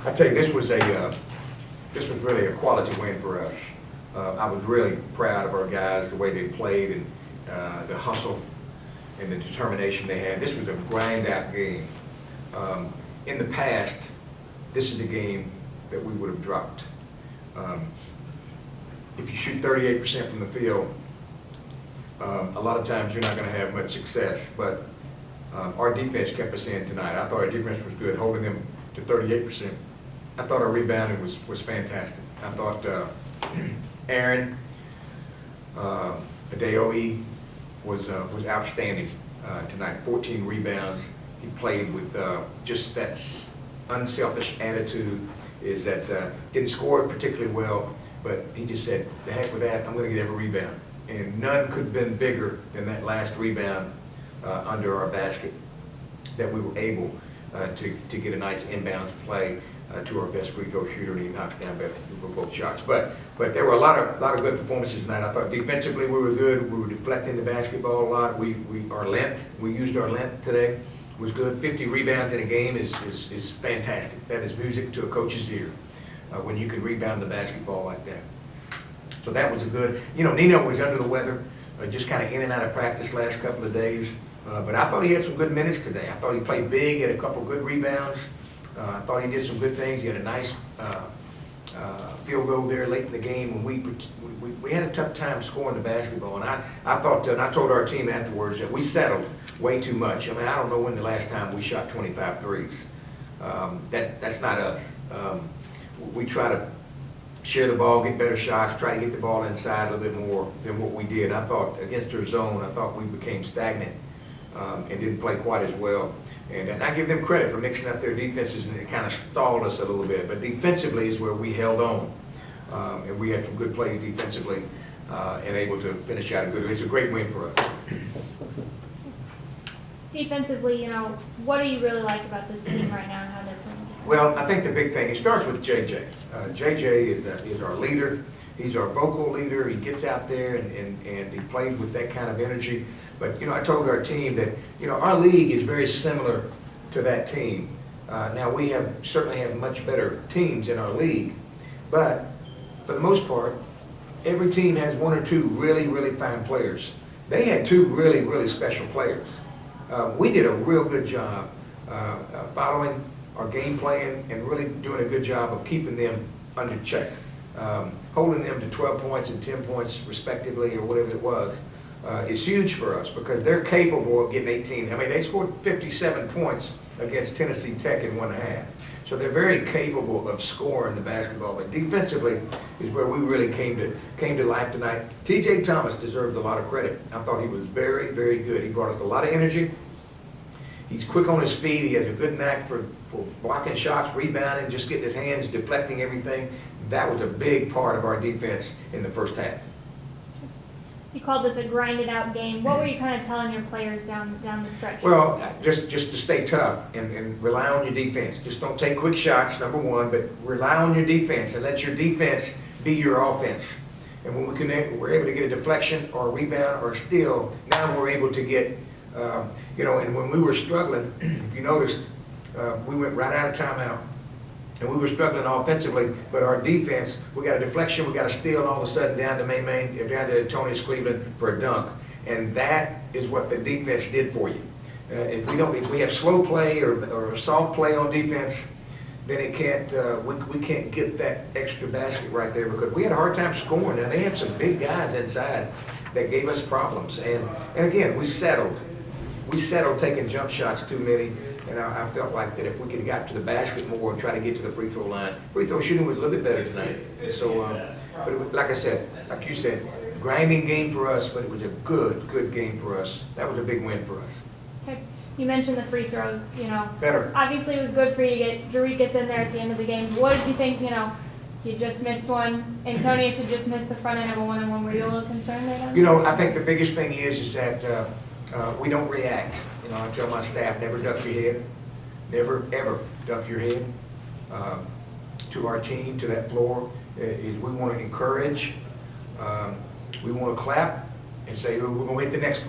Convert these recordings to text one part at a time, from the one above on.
I tell you, this was really a quality win for us. I was really proud of our guys, the way they played, and the hustle and the determination they had. This was a grind-out game. In the past, this is the game that we would have dropped. If you shoot 38% from the field, a lot of times you're not going to have much success. But our defense kept us in tonight. I thought our defense was good, holding them to 38%. I thought our rebounding was fantastic. I thought Aaron Adeoye was outstanding tonight. 14 rebounds. He played with just that unselfish attitude. Is that didn't score particularly well, but he just said, "The heck with that! I'm going to get every rebound." And none could have been bigger than that last rebound under our basket that we were able to get a nice inbounds play to our best free throw shooter, and he knocked down both shots. But there were a lot of good performances tonight. I thought defensively we were good. We were deflecting the basketball a lot. We used our length today. Was good. 50 rebounds in a game is fantastic. That is music to a coach's ear when you can rebound the basketball like that. So that was a good. You know, Nino was under the weather, just kind of in and out of practice last couple of days. But I thought he had some good minutes today. I thought he played big, had a couple good rebounds. I thought he did some good things. He had a nice field goal there late in the game when we had a tough time scoring the basketball. And I thought, and I told our team afterwards that we settled way too much. I mean, I don't know when the last time we shot 25 threes. That's not us. We try to share the ball, get better shots, try to get the ball inside a little bit more than what we did. I thought against their zone, I thought we became stagnant and didn't play quite as well. And I give them credit for mixing up their defenses, and it kind of stalled us a little bit. But defensively is where we held on, and we had some good plays defensively and able to finish out a good. It's a great win for us. Defensively, you know, what do you really like about this team right now and how they're playing? Well, I think the big thing, it starts with JJ. JJ is our leader. He's our vocal leader. He gets out there and he plays with that kind of energy. But, you know, I told our team that, you know, our league is very similar to that team. Now, we certainly have much better teams in our league. But for the most part, every team has one or two really, really fine players. They had two really, really special players. We did a real good job following our game plan and really doing a good job of keeping them under check, holding them to 12 points and 10 points respectively, or whatever it was, is huge for us because they're capable of getting 18. I mean, they scored 57 points against Tennessee Tech in 1.5. So they're very capable of scoring the basketball. But defensively is where we really came to life tonight. T.J. Thomas deserved a lot of credit. I thought he was very, very good. He brought us a lot of energy. He's quick on his feet. He has a good knack for blocking shots, rebounding, just getting his hands, deflecting everything. That was a big part of our defense in the first half. You called this a grinded out game. What were you kind of telling your players down the stretch? Well, just to stay tough and rely on your defense. Just don't take quick shots, number one, but rely on your defense and let your defense be your offense. And when we connect, we're able to get a deflection or a rebound or a steal. Now we're able to get, you know, and when we were struggling, if you noticed, we went right out of timeout. And we were struggling offensively, but our defense, we got a deflection, we got a steal, and all of a sudden down to down to Tony's Cleveland for a dunk. And that is what the defense did for you. If we have slow play or soft play on defense, then it can't, we can't get that extra basket right there because we had a hard time scoring. Now they have some big guys inside that gave us problems. And again, we settled taking jump shots too many. And I felt like that if we could have got to the basket more and try to get to the free throw line, free throw shooting was a little bit better tonight. And so, but it was, like I said, like you said, grinding game for us, but it was a good game for us. That was a big win for us. Okay. You mentioned the free throws, you know. Better. Obviously, it was good for you to get Jarikas in there at the end of the game. What did you think, you know, you just missed one, Antonius had just missed the front end of a one-on-one. Were you a little concerned there? You know, I think the biggest thing is that we don't react. You know, I tell my staff, never duck your head. Never, ever duck your head to our team, to that floor. We want to encourage. We want to clap and say, oh, we're going to hit the next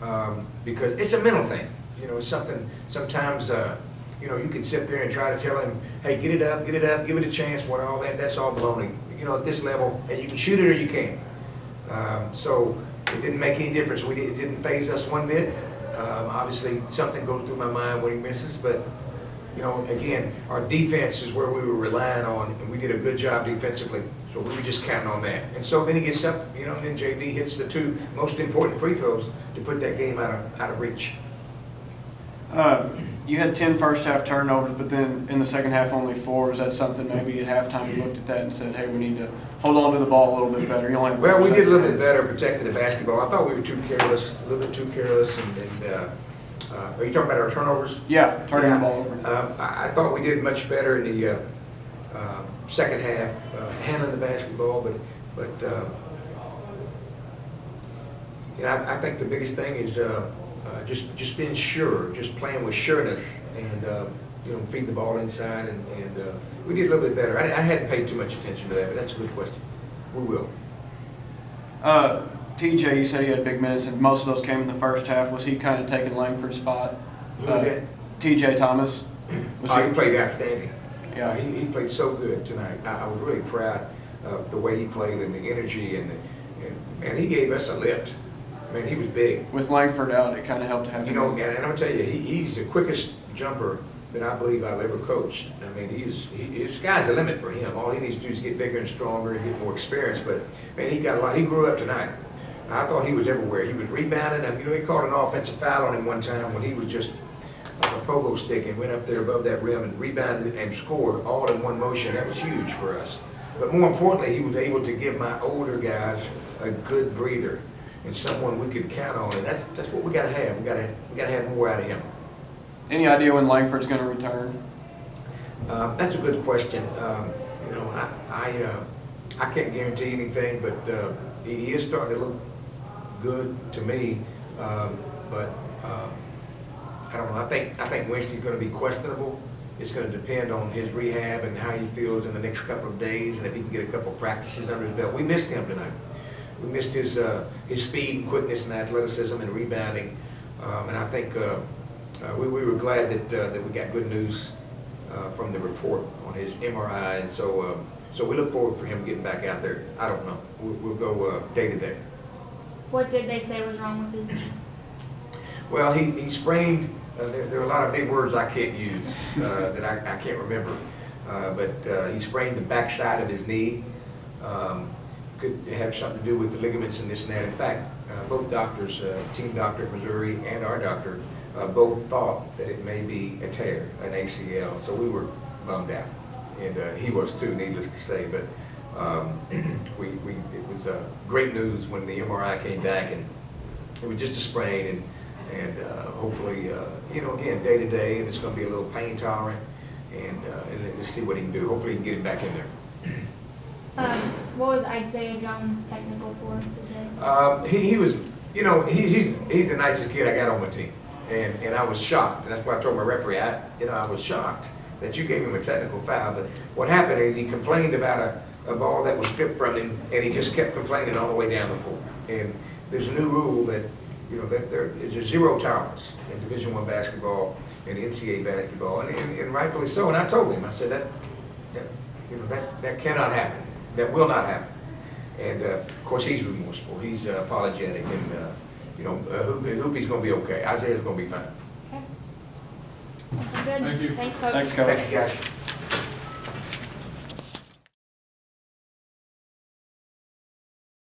one. Because it's a mental thing. You know, it's something, sometimes you know, you can sit there and try to tell him, hey, get it up, give it a chance, what all that, that's all baloney. You know, at this level, and you can shoot it or you can't. So it didn't make any difference. It didn't faze us one bit. Obviously, something goes through my mind when he misses, but, you know, again, our defense is where we were relying on, and we did a good job defensively, so we were just counting on that. And so then he gets up, you know, and then JD hits the two most important free throws to put that game out of reach. You had 10 first half turnovers, but then in the second half only 4. Is that something maybe at halftime you looked at that and said, hey, we need to hold on to the ball a little bit better? You only had Well, we did a little bit better. better protecting the basketball. I thought we were too careless, a little bit too careless. And are you talking about our turnovers? Yeah, turning Yeah. the ball over. I thought we did much better in the second half, handling the basketball, but you know, I think the biggest thing is just being sure, just playing with sureness, and you know, feed the ball inside, and we did a little bit better. I hadn't paid too much attention to that, but that's a good question. We will. TJ, you said he had big minutes, and most of those came in the first half. Was he kind of taking Langford's spot? Who was that? TJ Thomas. Was He played outstanding. Yeah. He played so good tonight. I was really proud of the way he played and the energy, and he gave us a lift. I mean, he was big. With Langford out, it kind of helped to have You him. know, and I'm gonna tell you, he's the quickest jumper that I believe I've ever coached. I mean, his sky's the limit for him. All he needs to do is get bigger and stronger and get more experience. But man, he got a lot. He grew up tonight. I thought he was everywhere. He was rebounding. You know, they called an offensive foul on him one time when he was just like a pogo stick and went up there above that rim and rebounded and scored all in one motion. That was huge for us. But more importantly, he was able to give my older guys a good breather and someone we could count on. And that's what we got to have. We got to have more out of him. Any idea when Langford's going to return? That's a good question. You know, I can't guarantee anything, but he is starting to look good to me. But I don't know. I think Wednesday's going to be questionable. It's going to depend on his rehab and how he feels in the next couple of days, and if he can get a couple of practices under his belt. We missed him tonight. We missed his speed and quickness and athleticism and rebounding, and I think we were glad that we got good news from the report on his MRI, and so we look forward for him getting back out there. I don't know. We'll go day to day. What did they say was wrong with his knee? Well, he sprained. There are a lot of big words I can't use that I can't remember, but he sprained the backside of his knee. Could have something to do with the ligaments and this and that. In fact, both doctors, team doctor at Missouri and our doctor, both thought that it may be a tear, an ACL. So we were bummed out, and he was too, needless to say. But it was great news when the MRI came back, and it was just a sprain, and hopefully, you know, again, day to day, and it's going to be a little pain tolerant, and let's see what he can do. Hopefully, he can get him back in there. What was Isaiah Jones technical for today? He was, you know, he's the nicest kid I got on my team, and I was shocked, and that's why I told my referee, I was shocked that you gave him a technical foul. But what happened is he complained about a ball that was stripped from him, and he just kept complaining all the way down the floor. And there's a new rule that, you know, that there is a zero tolerance in Division I basketball and NCAA basketball, and rightfully so. And I told him, I said that cannot happen. That will not happen. And of course, he's remorseful. He's apologetic, and you know, Hoopy's going to be okay. Isaiah's going to be fine. Okay. That's good. Thank you. Thanks, Coach. Thanks, Coach. Thank you, guys.